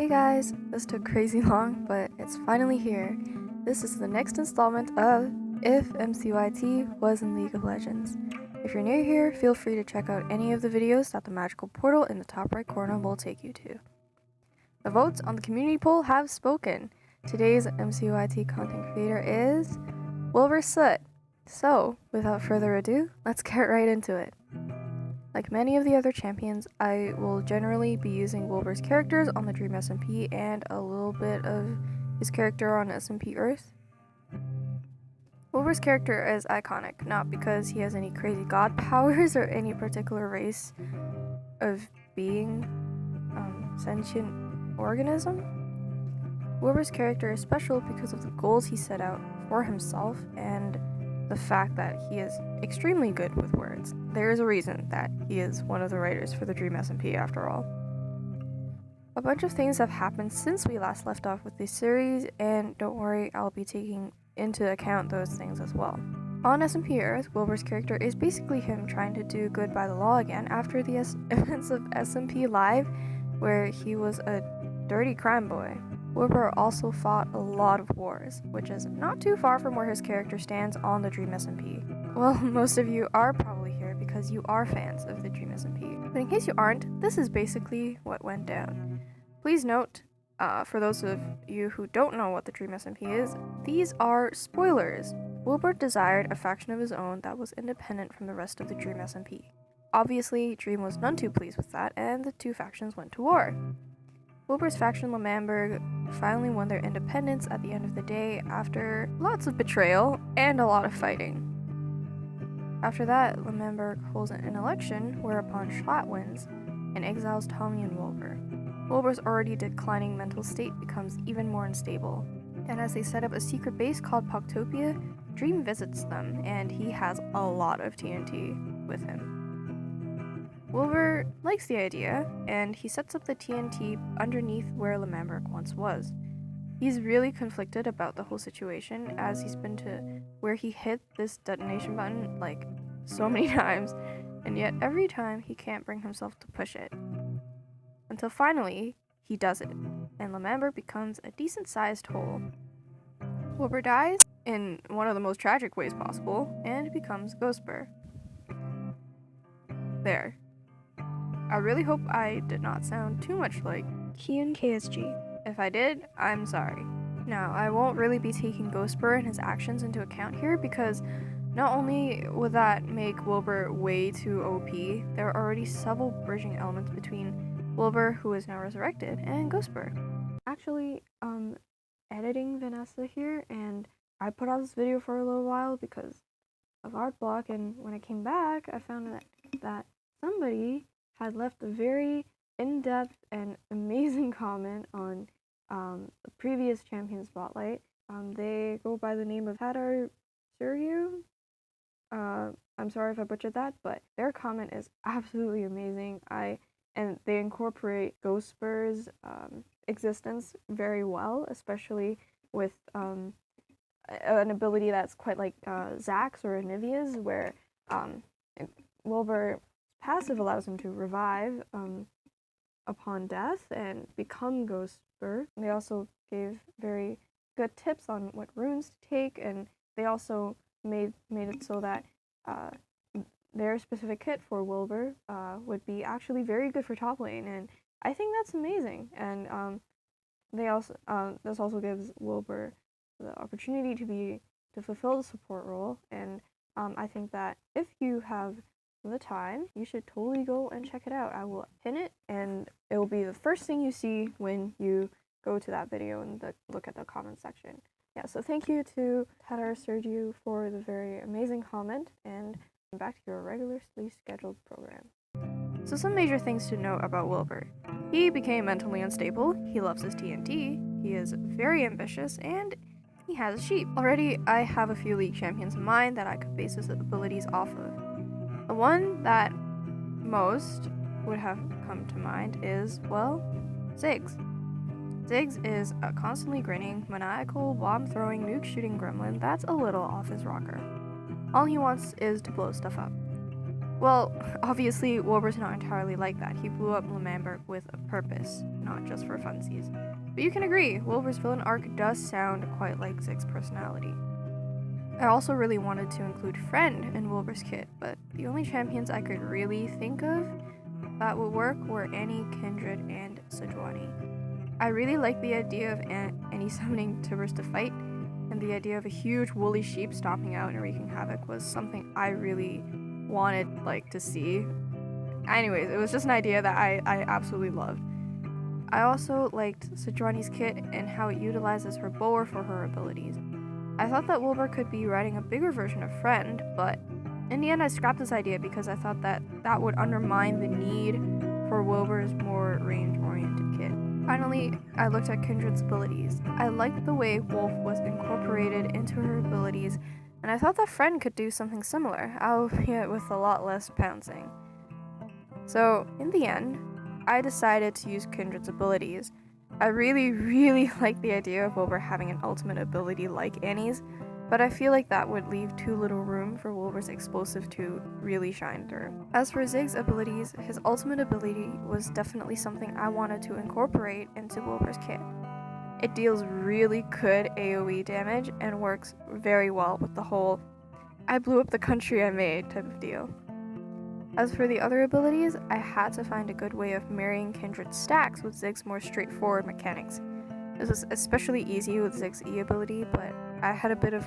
Hey guys, this took crazy long, but it's finally here. This is the next installment of If MCYT was in League of Legends. If you're new here, feel free to check out any of the videos that the magical portal in the top right corner will take you to. The votes on the community poll have spoken. Today's MCYT content creator is Wilbur Soot. So, without further ado, let's get right into it. Like many of the other champions, I will generally be using Wilbur's characters on the Dream SMP and a little bit of his character on SMP Earth. Wilbur's character is iconic, not because he has any crazy god powers or any particular race of being, sentient organism. Wilbur's character is special because of the goals he set out for himself and the fact that he is extremely good with words. There is a reason that he is one of the writers for the Dream SMP after all. A bunch of things have happened since we last left off with this series, and don't worry, I'll be taking into account those things as well. On SMP Earth, Wilbur's character is basically him trying to do good by the law again after the events of SMP Live, where he was a dirty crime boy. Wilbur also fought a lot of wars, which is not too far from where his character stands on the Dream SMP. Well, most of you are probably here because you are fans of the Dream SMP. But in case you aren't, this is basically what went down. Please note, for those of you who don't know what the Dream SMP is, these are spoilers. Wilbur desired a faction of his own that was independent from the rest of the Dream SMP. Obviously, Dream was none too pleased with that, and the two factions went to war. Wilbur's faction, Lemamberg, finally won their independence at the end of the day after lots of betrayal and a lot of fighting. After that, Lemamberg holds an election, whereupon Schlatt wins and exiles Tommy and Wilbur. Wilbur's already declining mental state becomes even more unstable, and as they set up a secret base called Poctopia, Dream visits them, and he has a lot of TNT with him. Wilbur likes the idea, and he sets up the TNT underneath where Lemamberg once was. He's really conflicted about the whole situation, as he's been to where he hit this detonation button like so many times, and yet every time he can't bring himself to push it. Until finally, he does it, and Lemamberg becomes a decent-sized hole. Wilbur dies in one of the most tragic ways possible, and becomes Ghostbur. There. I really hope I did not sound too much like Kian KSG. If I did, I'm sorry. Now, I won't really be taking Ghostbur and his actions into account here because not only would that make Wilbur way too OP, there are already several bridging elements between Wilbur, who is now resurrected, and Ghostbur. Actually, editing Vanessa here, and I put out this video for a little while because of art block, and when I came back, I found that somebody had left a very in-depth and amazing comment on the previous Champion Spotlight. They go by the name of Hadar Suryu. I'm sorry if I butchered that, but their comment is absolutely amazing. And they incorporate Ghostbur's existence very well, especially with an ability that's quite like Zack's or Anivia's, where Wilbur passive allows him to revive upon death and become Ghostbur. They also gave very good tips on what runes to take, and they also made it so that their specific kit for Wilbur would be actually very good for top lane, and I think that's amazing. And they also this also gives Wilbur the opportunity to fulfill the support role, and I think that if you have the time, you should totally go and check it out. I will pin it, and it will be the first thing you see when you go to that video and look at the comment section. Yeah, so thank you to Hadar Sergio for the very amazing comment, and back to your regularly scheduled program. So some major things to note about Wilbur. He became mentally unstable, he loves his TNT, he is very ambitious, and he has a sheep. Already, I have a few League champions in mind that I could base his abilities off of. The one that most would have come to mind is, well, Ziggs. Ziggs is a constantly grinning, maniacal, bomb-throwing, nuke-shooting gremlin that's a little off his rocker. All he wants is to blow stuff up. Well, obviously, Wilbur's not entirely like that. He blew up Lemambert with a purpose, not just for funsies. But you can agree, Wilbur's villain arc does sound quite like Zig's personality. I also really wanted to include Friend in Wilbur's kit, but the only champions I could really think of that would work were Annie, Kindred, and Sejuani. I really liked the idea of Annie summoning Tibbers to fight, and the idea of a huge woolly sheep stomping out and wreaking havoc was something I really wanted to see. Anyways, it was just an idea that I absolutely loved. I also liked Sejuani's kit and how it utilizes her bower for her abilities. I thought that Wilbur could be riding a bigger version of Friend, but in the end I scrapped this idea because I thought that would undermine the need for Wilbur's more range-oriented kit. Finally, I looked at Kindred's abilities. I liked the way Wolf was incorporated into her abilities, and I thought that Friend could do something similar, albeit with a lot less pouncing. So, in the end, I decided to use Kindred's abilities. I really like the idea of Wilbur having an ultimate ability like Annie's, but I feel like that would leave too little room for Wilbur's explosive to really shine through. As for Zig's abilities, his ultimate ability was definitely something I wanted to incorporate into Wilbur's kit. It deals really good AoE damage and works very well with the whole "I blew up the country I made" type of deal. As for the other abilities, I had to find a good way of marrying Kindred's stacks with Zig's more straightforward mechanics. This was especially easy with Zig's E ability, but I had a bit of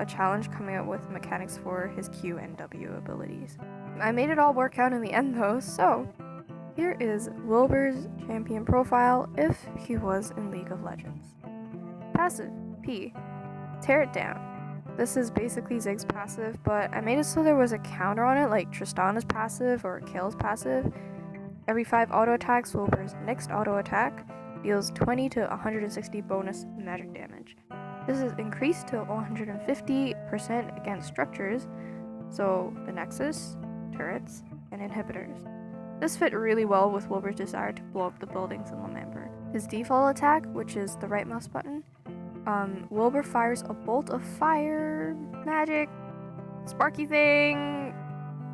a challenge coming up with mechanics for his Q and W abilities. I made it all work out in the end though, so here is Wilbur's champion profile if he was in League of Legends. Passive, P. Tear it down. This is basically Zig's passive, but I made it so there was a counter on it, like Tristana's passive or Kaele's passive. Every 5 auto attacks, Wilbur's next auto attack deals 20 to 160 bonus magic damage. This is increased to 150% against structures, so the Nexus, turrets, and inhibitors. This fit really well with Wilbur's desire to blow up the buildings in Lemambert. His default attack, which is the right mouse button, Wilbur fires a bolt of fire, magic, sparky thing,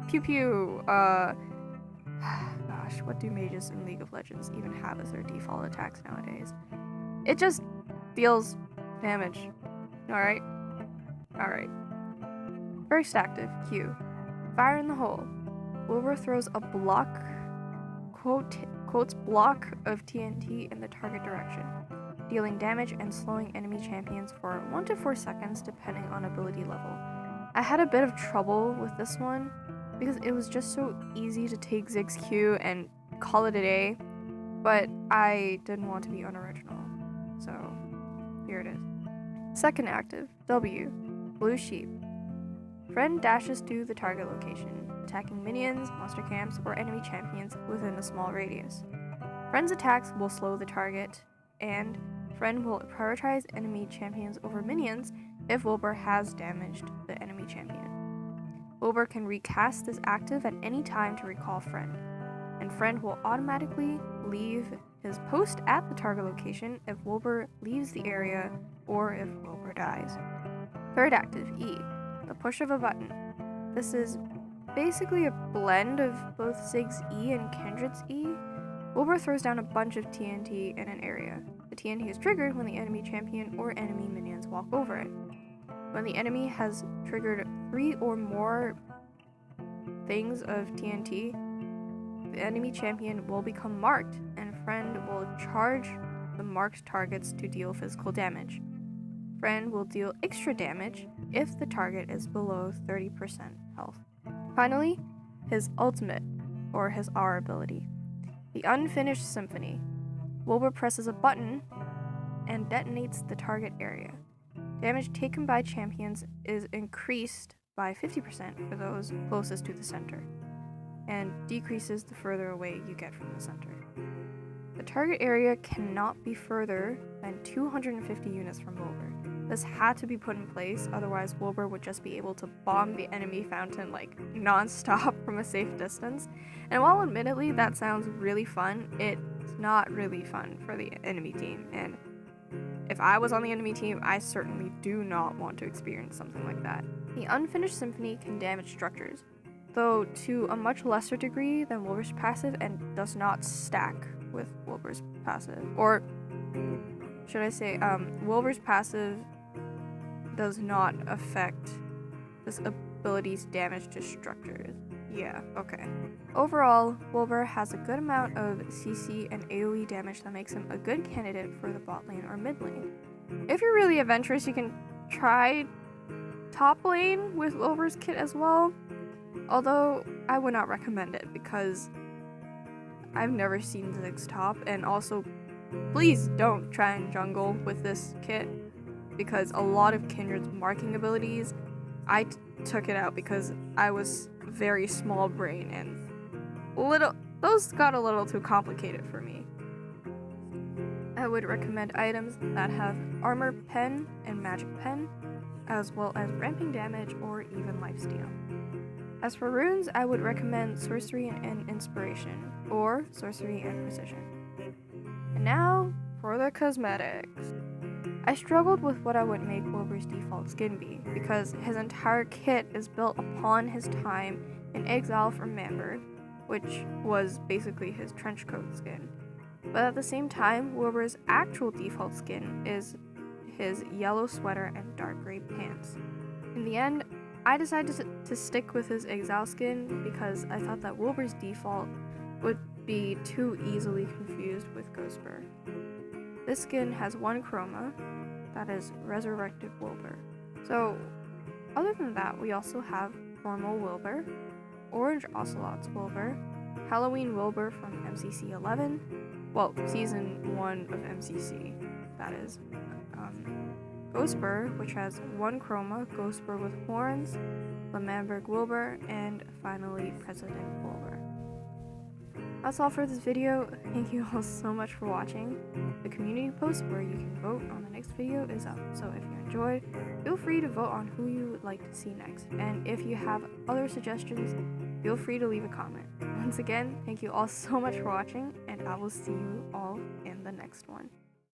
pew pew. Gosh, what do mages in League of Legends even have as their default attacks nowadays? It just deals damage. Alright. First active, Q. Fire in the hole. Wilbur throws a block, quotes block of TNT in the target direction, dealing damage and slowing enemy champions for 1 to 4 seconds depending on ability level. I had a bit of trouble with this one because it was just so easy to take Zig's Q and call it a day, but I didn't want to be unoriginal, so here it is. Second active, W, Blue Sheep. Friend dashes to the target location, attacking minions, monster camps, or enemy champions within a small radius. Friend's attacks will slow the target, and Friend will prioritize enemy champions over minions if Wilbur has damaged the enemy champion. Wilbur can recast this active at any time to recall Friend, and Friend will automatically leave his post at the target location if Wilbur leaves the area or if Wilbur dies. Third active, E, the push of a button. This is basically a blend of both Zig's E and Kindred's E. Wilbur throws down a bunch of TNT in an area. The TNT is triggered when the enemy champion or enemy minions walk over it. When the enemy has triggered 3 or more things of TNT, the enemy champion will become marked, and Friend will charge the marked targets to deal physical damage. Friend will deal extra damage if the target is below 30% health. Finally, his ultimate, or his R ability, the Unfinished Symphony. Wilbur presses a button and detonates the target area. Damage taken by champions is increased by 50% for those closest to the center, and decreases the further away you get from the center. The target area cannot be further than 250 units from Wilbur. This had to be put in place, otherwise Wilbur would just be able to bomb the enemy fountain non-stop from a safe distance. And while admittedly that sounds really fun, it's not really fun for the enemy team, and if I was on the enemy team, I certainly do not want to experience something like that. The Unfinished Symphony can damage structures. though to a much lesser degree than Wilbur's passive and does not stack with Wilbur's passive. Or should I say, Wilbur's passive does not affect this ability's damage to structures. Yeah, okay. Overall, Wilbur has a good amount of CC and AoE damage that makes him a good candidate for the bot lane or mid lane. If you're really adventurous, you can try top lane with Wilbur's kit as well, although I would not recommend it because I've never seen Ziggs top, and also please don't try and jungle with this kit because a lot of Kindred's marking abilities, I took it out because I was very small brain and those got a little too complicated for me. I would recommend items that have armor pen and magic pen, as well as ramping damage or even lifesteal. As for runes, I would recommend sorcery and inspiration, or sorcery and precision. And now for the cosmetics. I struggled with what I would make Wilbur's default skin be, because his entire kit is built upon his time in exile from Manberg, which was basically his trenchcoat skin. But at the same time, Wilbur's actual default skin is his yellow sweater and dark gray pants. In the end, I decided to stick with his exile skin because I thought that Wilbur's default would be too easily confused with Ghostbur. This skin has one chroma, that is Resurrected Wilbur. So, other than that, we also have Formal Wilbur, Orange Ocelot's Wilbur, Halloween Wilbur from MCC 11, well, Season 1 of MCC, that is. Ghostbur, which has one chroma, Ghostbur with horns, Manberg Wilbur, and finally President Wilbur. That's all for this video. Thank you all so much for watching. The community post where you can vote on the next video is up, so if you enjoyed, feel free to vote on who you would like to see next. And if you have other suggestions, feel free to leave a comment. Once again, thank you all so much for watching, and I will see you all in the next one.